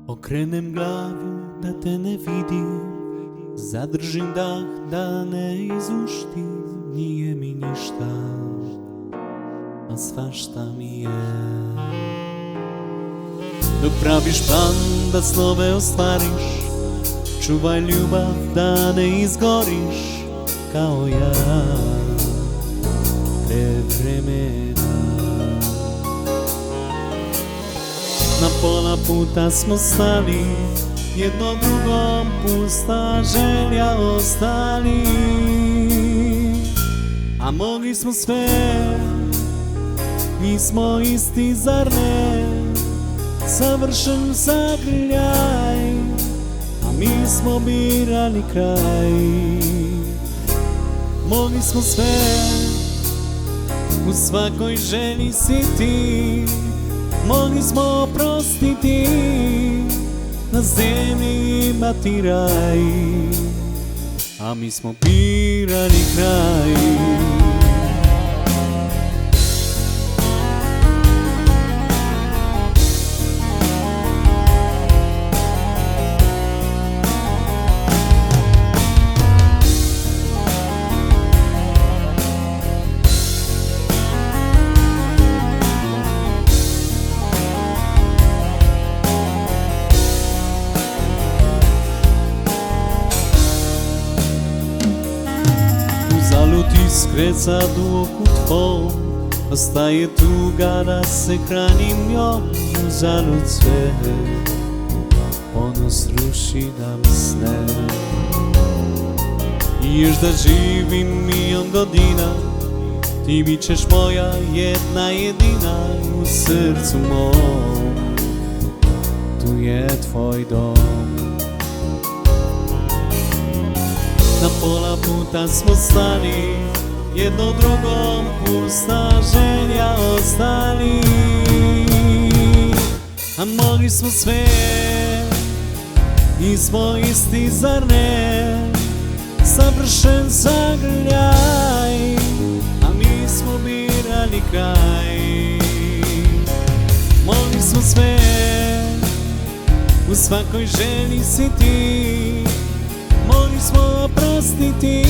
Okrenem glavu da te ne vidim, zadržim dah da ne izuštim. Nije mi ništa, a svašta mi je. Dok praviš plan da snove ostvariš, čuvaj ljubav da ne izgoriš kao ja pre vremena. Na pola puta smo stali, jedno drugom pusta želja ostali. A mogli smo sve, nismo isti zar ne? Savršen zagrljaj, a mi smo birali kraj. Mogli smo sve, u svakoj želji si ti. Mogli smo oprostiti, na zemlji imati raj, a mi smo birali kraj. Skreca duoku tvom, ostaje tuga da se hranim njom. Uzalud sve, ponos ruši nam sne. I još da živim milion godina, ti bit ćeš moja jedna jedina. U srcu mom, tu je tvoj dom. Na pola puta smo stali, jedno drugom pusta želja ostali. A mogli smo sve, nismo isti zar ne? Savršen zagrljaj, a mi smo birali kraj. Mogli smo sve, u svakoj želji si ti. Mogli smo oprostiti,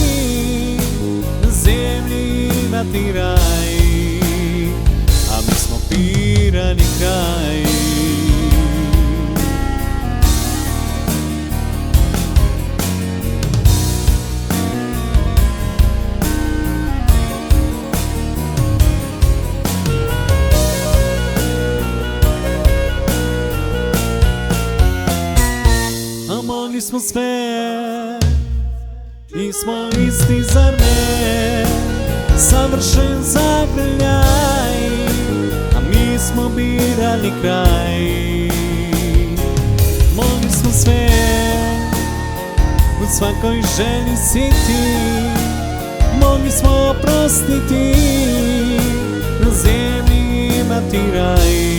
na zemlji imati raj, a mi smo birali kraj. A mogli smo sve, nismo isti zar ne? Savršen zagrljaj, a mi smo birali kraj. Mogli smo sve, u svakoj želji si ti. Mogli smo oprostiti, na zemlji imati raj,